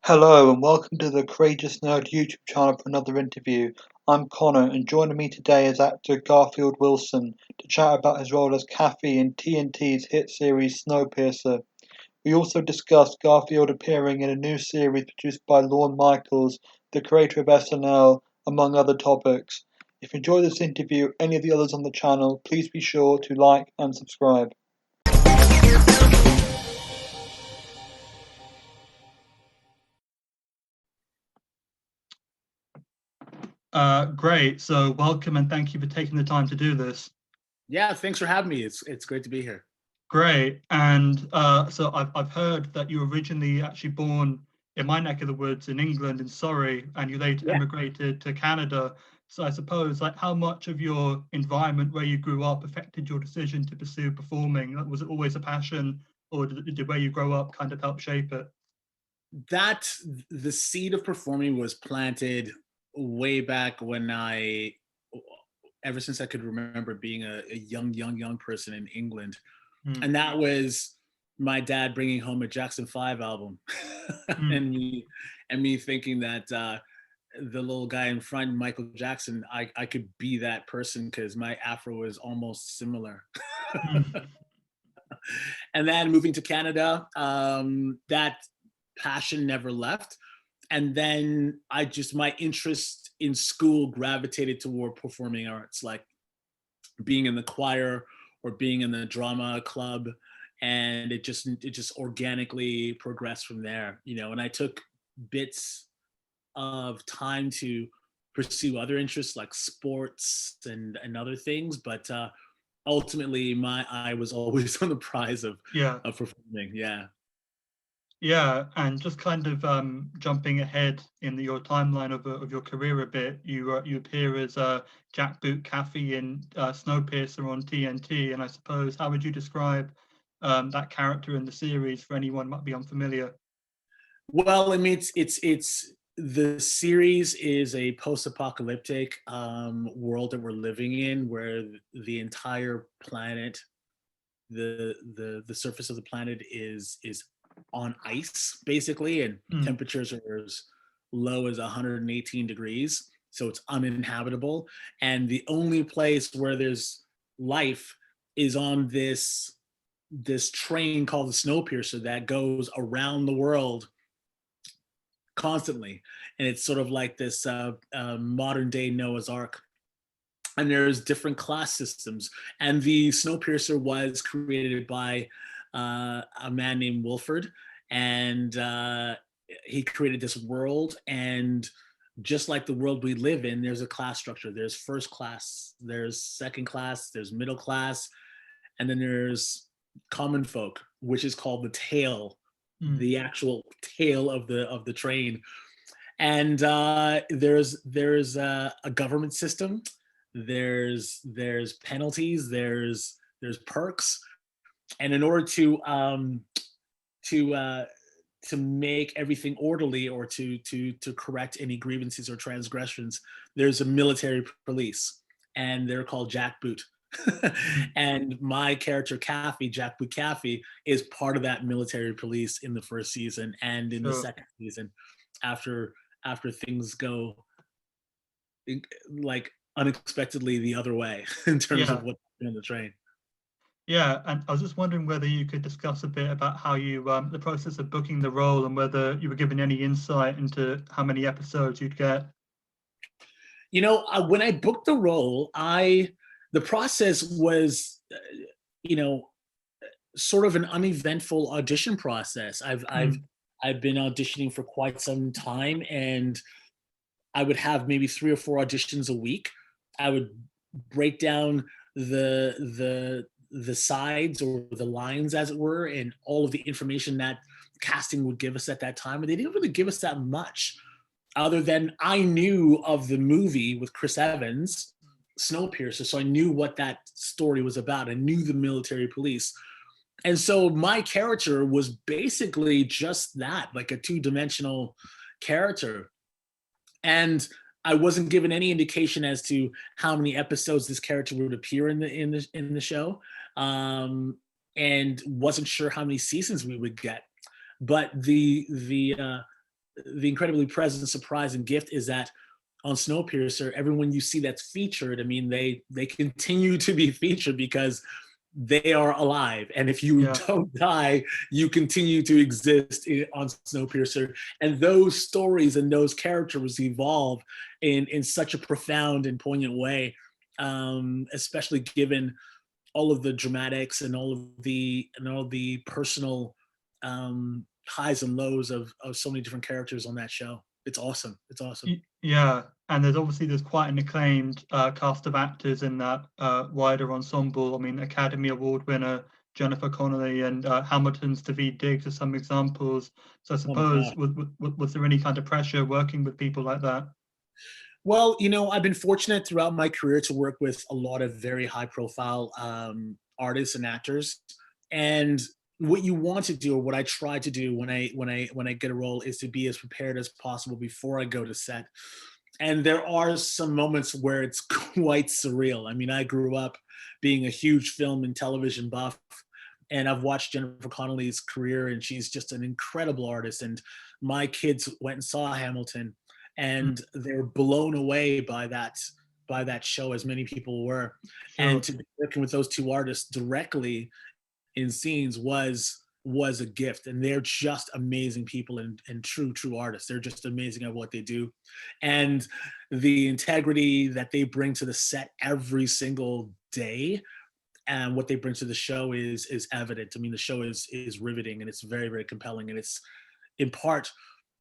Hello and welcome to the Courageous Nerd YouTube channel for another interview. I'm Connor and joining me today is actor Garfield Wilson to chat about his role as Kaffey in TNT's hit series Snowpiercer. We also discussed Garfield appearing in a new series produced by Lorne Michaels, the creator of SNL, among other topics. If you enjoy this interview or any of the others on the channel, please be sure to like and subscribe. Great. So welcome and thank you for taking the time to do this. Yeah, thanks for having me. It's great to be here. Great. And so I've heard that you were originally actually born in my neck of the woods in England, in Surrey, and you later Yeah. emigrated to Canada. So I suppose, like, how much of your environment where you grew up affected your decision to pursue performing? Like, was it always a passion, or did where you grow up kind of help shape it? That the seed of performing was planted way back when ever since I could remember being a young person in England. Mm. And that was my dad bringing home a Jackson 5 album Mm. and me thinking that the little guy in front, Michael Jackson, I could be that person because my afro is almost similar. Mm. And then moving to Canada, that passion never left. And then my interest in school gravitated toward performing arts, like being in the choir or being in the drama club. And it just organically progressed from there, and I took bits of time to pursue other interests like sports and other things. But ultimately my eye was always on the prize of Yeah. performing. Yeah. Yeah, and just kind of jumping ahead in your timeline of your career a bit, you appear as Jackboot Kaffey in Snowpiercer on TNT, and I suppose how would you describe that character in the series for anyone who might be unfamiliar? Well, I mean, it's the series is a post-apocalyptic world that we're living in, where the entire planet, the surface of the planet is on ice basically, and Mm. temperatures are as low as 118 degrees, so it's uninhabitable. And the only place where there's life is on this train called the Snowpiercer that goes around the world constantly. And it's sort of like this modern day Noah's Ark. And there's different class systems. And the Snowpiercer was created by a man named Wilford. And he created this world. And just like the world we live in, there's a class structure. There's first class, there's second class, there's middle class, and then there's common folk, which is called the tail, Mm. the actual tail of the train. And there's a government system. There's penalties. There's perks. And in order to to make everything orderly, or to correct any grievances or transgressions, there's a military police, and they're called Jackboot. And my character Kaffey, Jackboot Kaffey, is part of that military police in the first season, and in the Sure. second season, after things go like unexpectedly the other way in terms Yeah. of what's in the train. Yeah, and I was just wondering whether you could discuss a bit about how you the process of booking the role and whether you were given any insight into how many episodes you'd get. When I booked the role, the process was, you know, sort of an uneventful audition process. Mm. I've been auditioning for quite some time, and I would have maybe 3 or 4 auditions a week. I would break down the sides, or the lines, as it were, and all of the information that casting would give us at that time. And they didn't really give us that much, other than I knew of the movie with Chris Evans, Snowpiercer, so I knew what that story was about. I knew the military police. And so my character was basically just that, like a two-dimensional character. And I wasn't given any indication as to how many episodes this character would appear in the show, and wasn't sure how many seasons we would get. But the incredibly present surprise and gift is that on Snowpiercer, everyone you see that's featured, I mean, they continue to be featured because they are alive. And if you Yeah. don't die, you continue to exist on Snowpiercer. And those stories and those characters evolve in such a profound and poignant way, especially given all of the dramatics and all the personal highs and lows of so many different characters on that show. It's awesome. It's awesome. Yeah, and there's quite an acclaimed cast of actors in that wider ensemble. I mean, Academy Award winner Jennifer Connelly and Hamilton's Daveed Diggs are some examples. So I Oh my suppose God. was there any kind of pressure working with people like that? Well, I've been fortunate throughout my career to work with a lot of very high profile artists and actors. And what you want to do, or what I try to do when I get a role, is to be as prepared as possible before I go to set. And there are some moments where it's quite surreal. I mean, I grew up being a huge film and television buff, and I've watched Jennifer Connelly's career, and she's just an incredible artist. And my kids went and saw Hamilton, Mm, and they're blown away by that show, as many people were. And sure. to be working with those two artists directly in scenes was a gift. And they're just amazing people and true artists. They're just amazing at what they do, and the integrity that they bring to the set every single day, and what they bring to the show is evident. I mean, the show is riveting, and it's very, very compelling, and it's in part,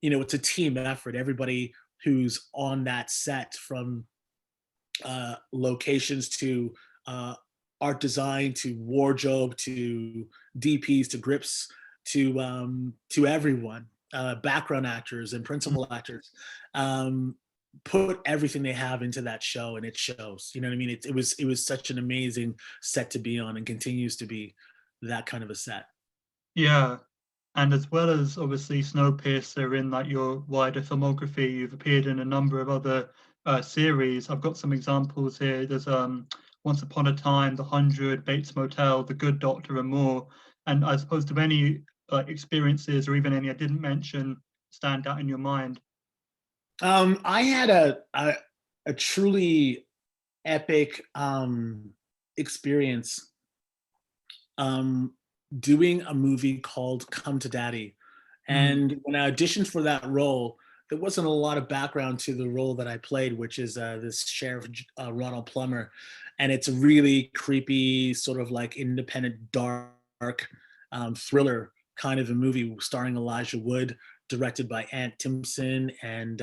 it's a team effort. Everybody who's on that set, from locations to art design to wardrobe to DPs to grips to everyone, background actors and Mm, principal actors, put everything they have into that show, and it shows. You know what I mean? It was such an amazing set to be on, and continues to be that kind of a set. yeah. And as well as obviously Snowpiercer in like your wider filmography, you've appeared in a number of other series. I've got some examples here. There's Once Upon a Time, The Hundred, Bates Motel, The Good Doctor, and more. And I suppose, do any experiences or even any I didn't mention stand out in your mind? I had a truly epic experience um, doing a movie called Come to Daddy. Mm, And when I auditioned for that role, there wasn't a lot of background to the role that I played, which is this Sheriff Ronald Plummer. And it's a really creepy, sort of like independent, dark thriller kind of a movie, starring Elijah Wood, directed by Ant Timpson, and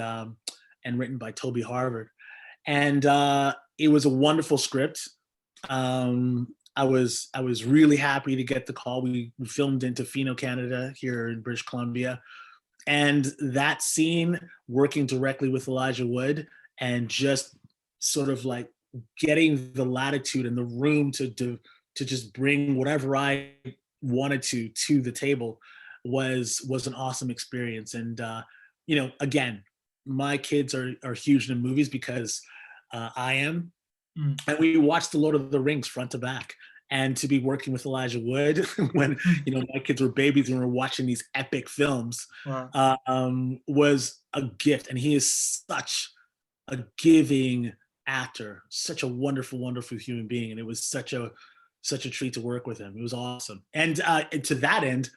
written by Toby Harvard. And it was a wonderful script. I was really happy to get the call. We filmed in Tofino, Canada, here in British Columbia, and that scene, working directly with Elijah Wood, and just sort of like getting the latitude and the room to just bring whatever I wanted to the table, was an awesome experience. And again, my kids are huge into movies because I am, mm, and we watched The Lord of the Rings front to back. And to be working with Elijah Wood when mm. my kids were babies and we were watching these epic films, Wow. was a gift. And he is such a giving actor, such a wonderful, wonderful human being, and it was such a treat to work with him. It was awesome. And to that end,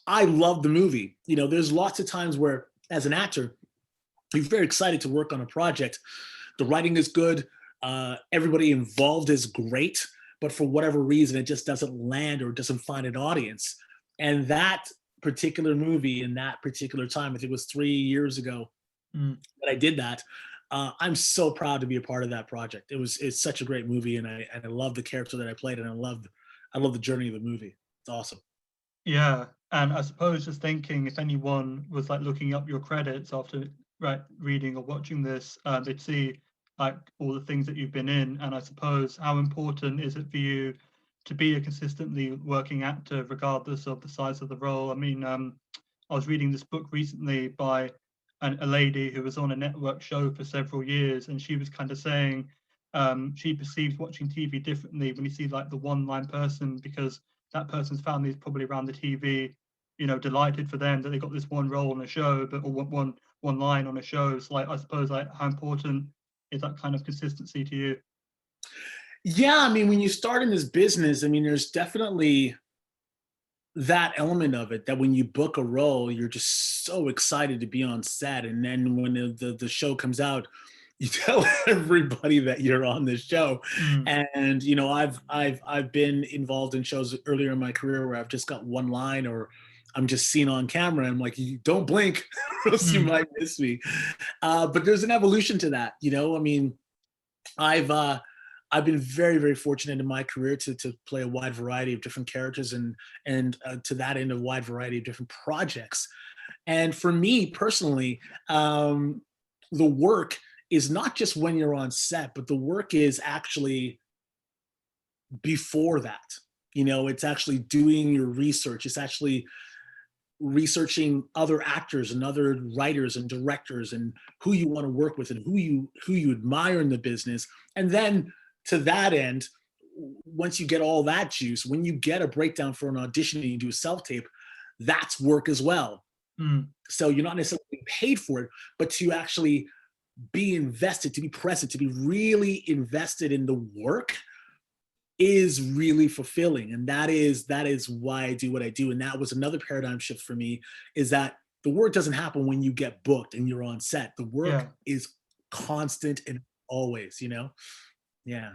I love the movie. There's lots of times where, as an actor, you're very excited to work on a project. The writing is good. Everybody involved is great, but for whatever reason, it just doesn't land or doesn't find an audience. And that particular movie, in that particular time, I think it was 3 years ago Mm. that I did that. I'm so proud to be a part of that project. It's such a great movie, and I love the character that I played, and I love the journey of the movie. It's awesome. Yeah, and I suppose just thinking if anyone was like looking up your credits after reading or watching this, they'd see like all the things that you've been in, and I suppose how important is it for you to be a consistently working actor regardless of the size of the role? I mean, I was reading this book recently by a lady who was on a network show for several years, and she was kind of saying she perceives watching TV differently when you see like the one-line person because that person's family is probably around the TV, delighted for them that they got this one role on a show, but or one one line on a show. So like, I suppose, like, how important is that kind of consistency to you? Yeah, I mean, when you start in this business, I mean, there's definitely that element of it, that when you book a role, you're just so excited to be on set. And then when the show comes out, you tell everybody that you're on the show. Mm, And you know, I've been involved in shows earlier in my career where I've just got one line, or I'm just seen on camera. And I'm like, you don't blink, or else you mm, might miss me. But there's an evolution to that, you know. I mean, I've uh, I've been very, very fortunate in my career to play a wide variety of different characters, and to that end, a wide variety of different projects. And for me personally, the work is not just when you're on set, but the work is actually before that. You know, it's actually doing your research. It's actually researching other actors and other writers and directors and who you want to work with and who you admire in the business. And then to that end, once you get all that juice, when you get a breakdown for an audition and you do a self-tape, that's work as well. mm. So you're not necessarily being paid for it, but to actually be invested, to be present, to be really invested in the work is really fulfilling. And that is why I do what I do. And that was another paradigm shift for me, is that the work doesn't happen when you get booked and you're on set. The work Yeah. is constant and always, you know? Yeah.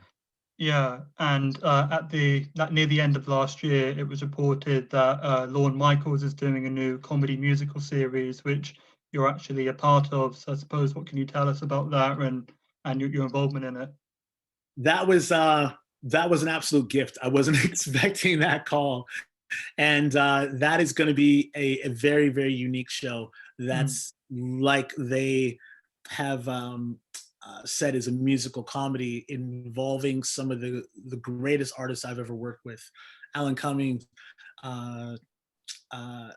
Yeah, and near the end of last year, it was reported that Lorne Michaels is doing a new comedy musical series, which you're actually a part of. So I suppose, what can you tell us about that, and your involvement in it? That was an absolute gift. I wasn't expecting that call. And that is going to be a very, very unique show. Mm, That's like they have said, is a musical comedy involving some of the greatest artists I've ever worked with: Alan Cumming, uh,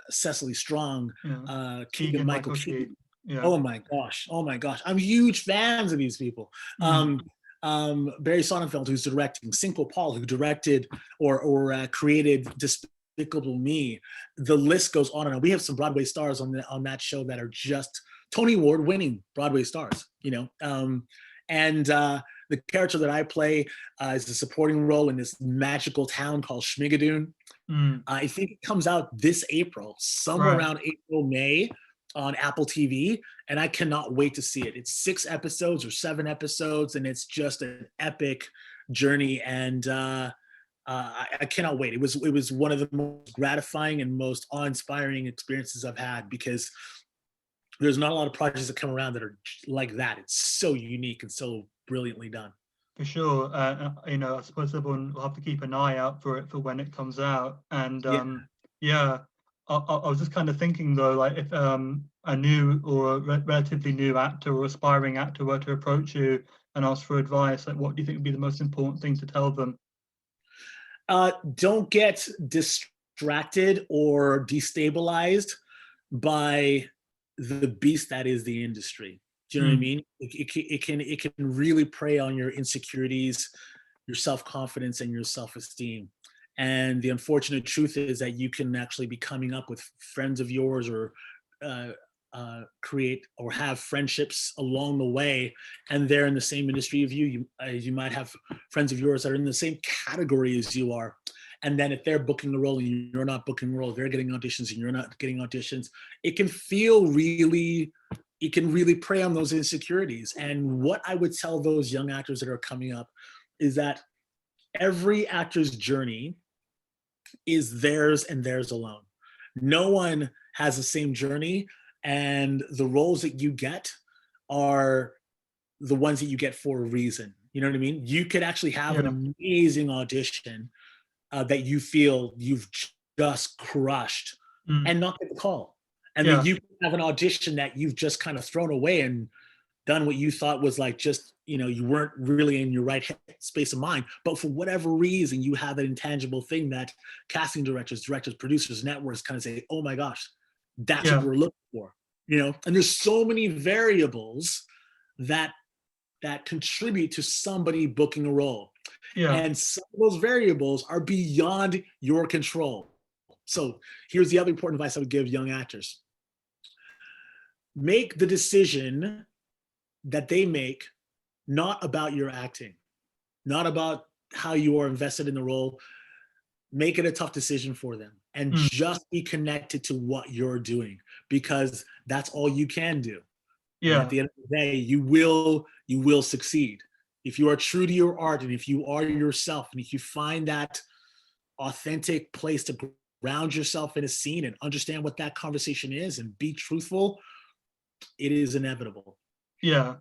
Cecily Strong, yeah, Keegan Keegan Michael Michael Key. Key. Yeah. Oh my gosh! Oh my gosh! I'm huge fans of these people. Mm, Barry Sonnenfeld, who's directing; Cinco Paul, who directed or created Despicable Me. The list goes on and on. We have some Broadway stars on that show that are just Tony Award winning Broadway stars. You know, and the character that I play is the supporting role in this magical town called Schmigadoon. mm, I think it comes out this April, somewhere right. around April, May, on Apple TV, and I cannot wait to see it. It's 6 episodes or 7 episodes, and it's just an epic journey. And I cannot wait. It was one of the most gratifying and most awe-inspiring experiences I've had, because there's not a lot of projects that come around that are like that. It's so unique and so brilliantly done. For sure. I suppose everyone will have to keep an eye out for it for when it comes out. And Yeah. yeah, I was just kind of thinking though, like, if a new or a relatively new actor or aspiring actor were to approach you and ask for advice, like, what do you think would be the most important thing to tell them? Don't get distracted or destabilized by the beast that is the industry. Do you know what I Mm, mean? It can really prey on your insecurities, your self confidence, and your self esteem. And the unfortunate truth is that you can actually be coming up with friends of yours, or uh, create or have friendships along the way, and they're in the same industry of you. You might have friends of yours that are in the same category as you are, and then if they're booking a role and you're not booking a role, they're getting auditions and you're not getting auditions. It can really prey on those insecurities. And what I would tell those young actors that are coming up is that every actor's journey is theirs and theirs alone. No one has the same journey, and the roles that you get are the ones that you get for a reason. You know what I mean? You could actually have yeah, an amazing audition that you feel you've just crushed mm, and not get the call. And then yeah, you have an audition that you've just kind of thrown away and done what you thought was like, just, you weren't really in your right space of mind, but for whatever reason you have that intangible thing that casting directors, producers, networks kind of say, oh my gosh, that's what yeah, we're looking for. And there's so many variables that contribute to somebody booking a role, yeah, and some of those variables are beyond your control. So here's the other important advice I would give young actors: make the decision that they make not about your acting, not about how you are invested in the role. Make it a tough decision for them and just be connected to what you're doing, because that's all you can do. And at the end of the day, you will succeed. If you are true to your art and if you are yourself and if you find that authentic place to ground yourself in a scene and understand what that conversation is and be truthful, it is inevitable. Yeah.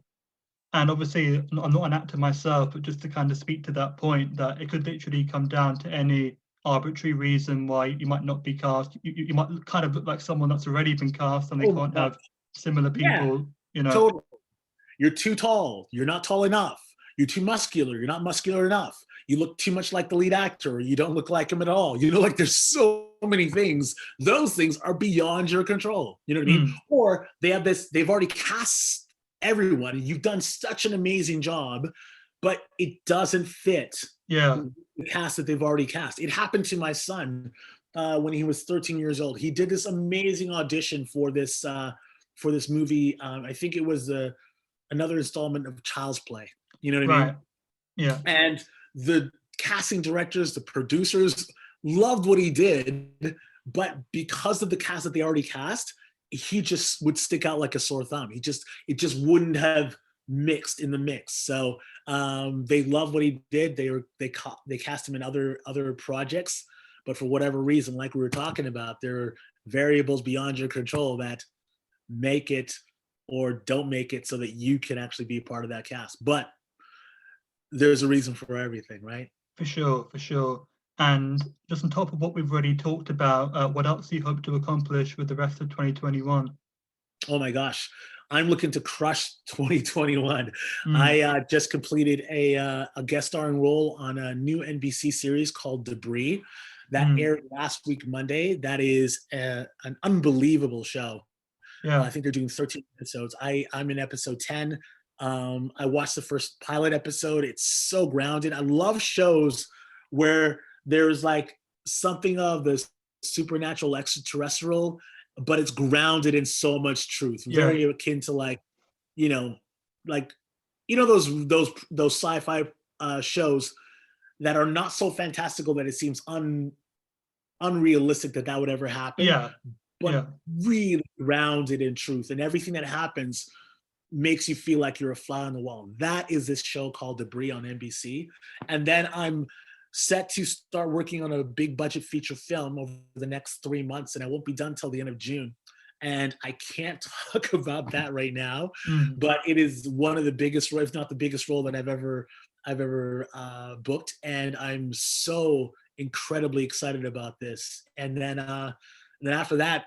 And obviously, I'm not an actor myself, but just to kind of speak to that point, that it could literally come down to any arbitrary reason why you might not be cast. You might kind of look like someone that's already been cast and they can't have similar people, you know. Totally. You're too tall. You're not tall enough. You're too muscular. You're not muscular enough. You look too much like the lead actor, or you don't look like him at all. You know, like there's so many things. Those things are beyond your control. You know what I mean? Or they've already cast everyone. You've done such an amazing job, but it doesn't fit the cast that they've already cast. It happened to my son when he was 13 years old. He did this amazing audition for this movie. I think it was another installment of Child's Play. You know what I mean? Yeah. And the casting directors, the producers loved what he did, but because of the cast that they already cast, he just would stick out like a sore thumb. It just wouldn't have mixed in the mix. So they loved what he did. They cast him in other projects, but for whatever reason, like we were talking about, there are variables beyond your control that make it or don't make it so that you can actually be a part of that cast. But there's a reason for everything, right? For sure. And just on top of what we've already talked about, what else do you hope to accomplish with the rest of 2021? Oh my gosh, I'm looking to crush 2021. I just completed a guest starring role on a new NBC series called Debris that aired last week, Monday. That is an unbelievable show. I think they're doing 13 episodes. I'm in episode 10. I watched the first pilot episode. It's so grounded. I love shows where there's like something of the supernatural, extraterrestrial, but it's grounded in so much truth. Very akin to those sci-fi shows that are not so fantastical that it seems unrealistic that would ever happen. But really grounded in truth, and everything that happens makes you feel like you're a fly on the wall. That is this show called Debris on NBC. And then I'm set to start working on a big budget feature film over the next 3 months, and I won't be done till the end of June. And I can't talk about that right now, but it is one of the biggest, if not the biggest role that I've ever booked. And I'm so incredibly excited about this. And then after that,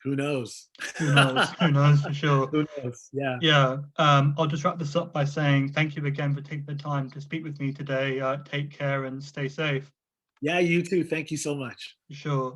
who knows? Who knows for sure. Who knows? Yeah. I'll just wrap this up by saying thank you again for taking the time to speak with me today. Take care and stay safe. Yeah, you too. Thank you so much. Sure.